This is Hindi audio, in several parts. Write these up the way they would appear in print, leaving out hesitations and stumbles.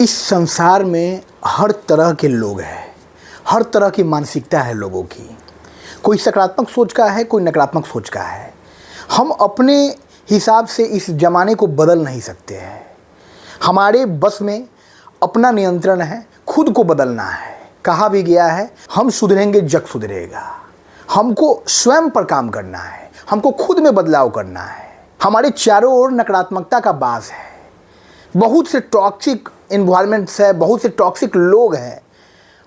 इस संसार में हर तरह के लोग हैं, हर तरह की मानसिकता है लोगों की। कोई सकारात्मक सोच का है, कोई नकारात्मक सोच का है। हम अपने हिसाब से इस ज़माने को बदल नहीं सकते हैं। हमारे बस में अपना नियंत्रण है, खुद को बदलना है। कहा भी गया है, हम सुधरेंगे जग सुधरेगा। हमको स्वयं पर काम करना है, हमको खुद में बदलाव करना है। हमारे चारों ओर नकारात्मकता का बास है, बहुत से टॉक्सिक इन्वायरमेंट्स है, बहुत से टॉक्सिक लोग हैं,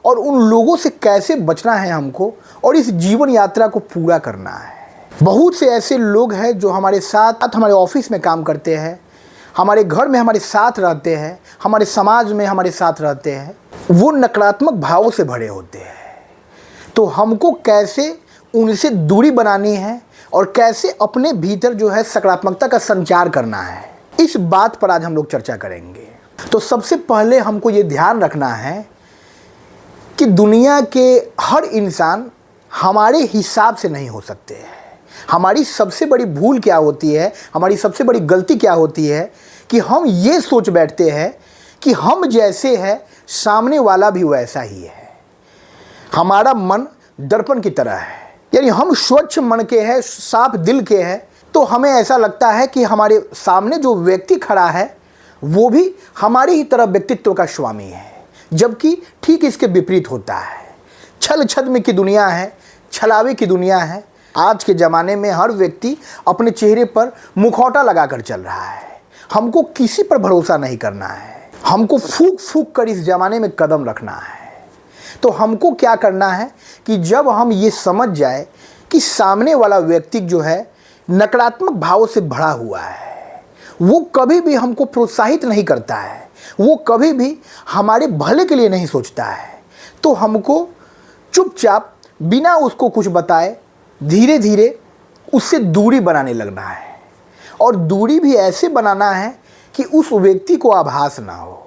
और उन लोगों से कैसे बचना है हमको, और इस जीवन यात्रा को पूरा करना है। बहुत से ऐसे लोग हैं जो हमारे साथ हमारे ऑफिस में काम करते हैं, हमारे घर में हमारे साथ रहते हैं, हमारे समाज में हमारे साथ रहते हैं। वो नकारात्मक भावों से भरे होते हैं। तो हमको कैसे उनसे दूरी बनानी है और कैसे अपने भीतर जो है सकारात्मकता का संचार करना है, इस बात पर आज हम लोग चर्चा करेंगे। तो सबसे पहले हमको ये ध्यान रखना है कि दुनिया के हर इंसान हमारे हिसाब से नहीं हो सकते हैं। हमारी सबसे बड़ी भूल क्या होती है, हमारी सबसे बड़ी गलती क्या होती है कि हम ये सोच बैठते हैं कि हम जैसे हैं सामने वाला भी वैसा ही है। हमारा मन दर्पण की तरह है, यानी हम स्वच्छ मन के हैं, साफ दिल के हैं, तो हमें ऐसा लगता है कि हमारे सामने जो व्यक्ति खड़ा है वो भी हमारी ही तरह व्यक्तित्व का स्वामी है, जबकि ठीक इसके विपरीत होता है। छल छद्म की दुनिया है, छलावे की दुनिया है। आज के ज़माने में हर व्यक्ति अपने चेहरे पर मुखौटा लगाकर चल रहा है। हमको किसी पर भरोसा नहीं करना है, हमको फूंक फूंक कर इस ज़माने में कदम रखना है। तो हमको क्या करना है कि जब हम ये समझ जाए कि सामने वाला व्यक्ति जो है नकारात्मक भावों से भरा हुआ है, वो कभी भी हमको प्रोत्साहित नहीं करता है, वो कभी भी हमारे भले के लिए नहीं सोचता है, तो हमको चुपचाप बिना उसको कुछ बताए धीरे धीरे उससे दूरी बनाने लगना है। और दूरी भी ऐसे बनाना है कि उस व्यक्ति को आभास ना हो।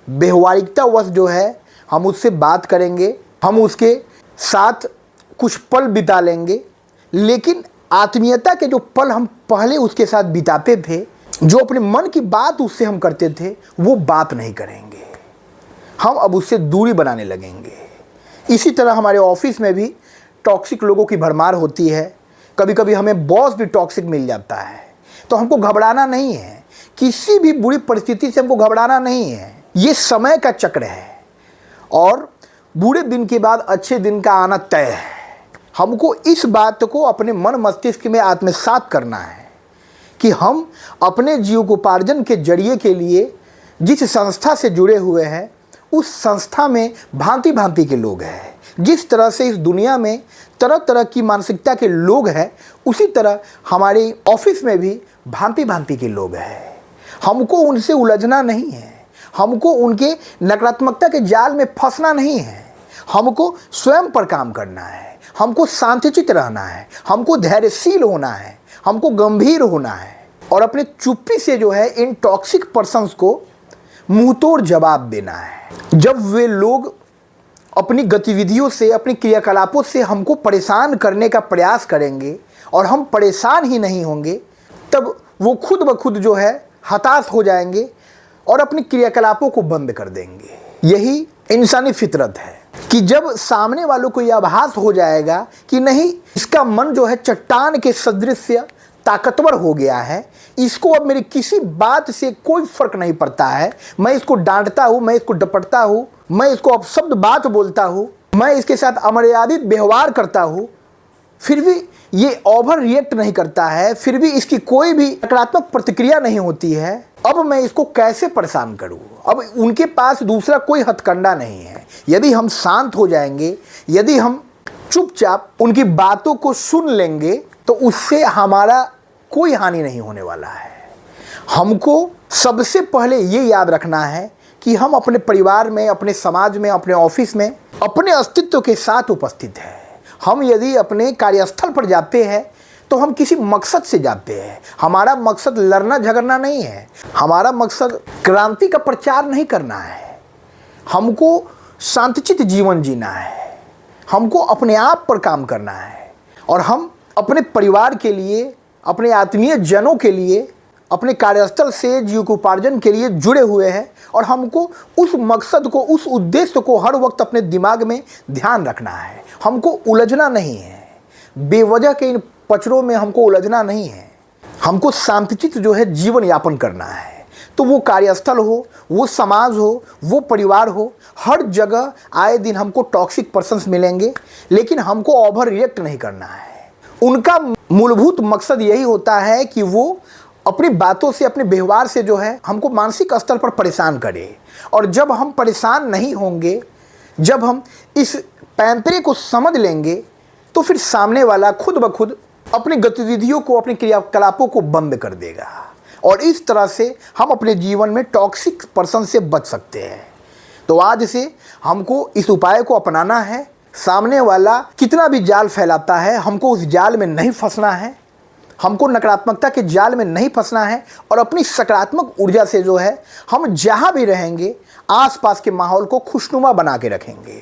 व्यवहारिकतावश जो है हम उससे बात करेंगे, हम उसके साथ कुछ पल बिता लेंगे, लेकिन आत्मीयता के जो पल हम पहले उसके साथ बिताते थे, जो अपने मन की बात उससे हम करते थे, वो बात नहीं करेंगे। हम अब उससे दूरी बनाने लगेंगे। इसी तरह हमारे ऑफिस में भी टॉक्सिक लोगों की भरमार होती है। कभी कभी हमें बॉस भी टॉक्सिक मिल जाता है, तो हमको घबराना नहीं है। किसी भी बुरी परिस्थिति से हमको घबराना नहीं है। ये समय का चक्र है और बुरे दिन के बाद अच्छे दिन का आना तय है। हमको इस बात को अपने मन मस्तिष्क में आत्मसात करना है कि हम अपने जीविकोपार्जन के जरिए के लिए जिस संस्था से जुड़े हुए हैं, उस संस्था में भांति भांति के लोग हैं। जिस तरह से इस दुनिया में तरह तरह की मानसिकता के लोग हैं, उसी तरह हमारे ऑफिस में भी भांति भांति के लोग हैं। हमको उनसे उलझना नहीं है, हमको उनके नकारात्मकता के जाल में फंसना नहीं है। हमको स्वयं पर काम करना है, हमको शांतचित्त रहना है, हमको धैर्यशील होना है, हमको गंभीर होना है, और अपने चुप्पी से जो है इन टॉक्सिक पर्सन्स को मुंहतोड़ जवाब देना है। जब वे लोग अपनी गतिविधियों से, अपनी क्रियाकलापों से हमको परेशान करने का प्रयास करेंगे और हम परेशान ही नहीं होंगे, तब वो खुद ब खुद जो है हताश हो जाएंगे और अपनी क्रियाकलापों को बंद कर देंगे। यही इंसानी फितरत है कि जब सामने वालों को यह आभास हो जाएगा कि नहीं, इसका मन जो है चट्टान के सदृश ताकतवर हो गया है, इसको अब मेरी किसी बात से कोई फर्क नहीं पड़ता है, मैं इसको डांटता हूँ, मैं इसको डपटता हूँ, मैं इसको अपशब्द बात बोलता हूँ, मैं इसके साथ अमर्यादित व्यवहार करता हूँ, फिर भी ये ओवर रिएक्ट नहीं करता है, फिर भी इसकी कोई भी नकारात्मक प्रतिक्रिया नहीं होती है, अब मैं इसको कैसे परेशान करूँ। अब उनके पास दूसरा कोई हथकंडा नहीं है। यदि हम शांत हो जाएंगे, यदि हम चुपचाप उनकी बातों को सुन लेंगे, तो उससे हमारा कोई हानि नहीं होने वाला है। हमको सबसे पहले ये याद रखना है कि हम अपने परिवार में, अपने समाज में, अपने ऑफिस में अपने अस्तित्व के साथ उपस्थित हैं। हम यदि अपने कार्यस्थल पर जाते हैं तो हम किसी मकसद से जाते हैं। हमारा मकसद लड़ना झगड़ना नहीं है, हमारा मकसद क्रांति का प्रचार नहीं करना है। हमको शांतचित्त जीवन जीना है, हमको अपने आप पर काम करना है, और हम अपने परिवार के लिए, अपने आत्मीय जनों के लिए अपने कार्यस्थल से जीविकोपार्जन के लिए जुड़े हुए हैं और हमको उस मकसद को, उस उद्देश्य को हर वक्त अपने दिमाग में ध्यान रखना है। हमको उलझना नहीं है, बेवजह के इन पचड़ों में हमको उलझना नहीं है। हमको शांतिचित जो है जीवन यापन करना है। तो वो कार्यस्थल हो, वो समाज हो, वो परिवार हो, हर जगह आए दिन हमको टॉक्सिक पर्सन्स मिलेंगे, लेकिन हमको ओवर रिएक्ट नहीं करना है। उनका मूलभूत मकसद यही होता है कि वो अपनी बातों से, अपने व्यवहार से जो है हमको मानसिक स्तर पर परेशान करे। और जब हम परेशान नहीं होंगे, जब हम इस पैंतरे को समझ लेंगे, तो फिर सामने वाला खुद ब खुद अपनी गतिविधियों को, अपने क्रियाकलापों को बंद कर देगा। और इस तरह से हम अपने जीवन में टॉक्सिक पर्सन से बच सकते हैं। तो आज से हमको इस उपाय को अपनाना है। सामने वाला कितना भी जाल फैलाता है, हमको उस जाल में नहीं फंसना है। हमको नकारात्मकता के जाल में नहीं फंसना है और अपनी सकारात्मक ऊर्जा से जो है हम जहाँ भी रहेंगे आसपास के माहौल को खुशनुमा बना के रखेंगे।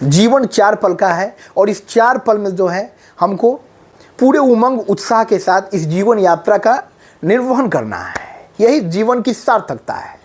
जीवन 4 पल का है और इस 4 पल में जो है हमको पूरे उमंग उत्साह के साथ इस जीवन यात्रा का निर्वहन करना है। यही जीवन की सार्थकता है।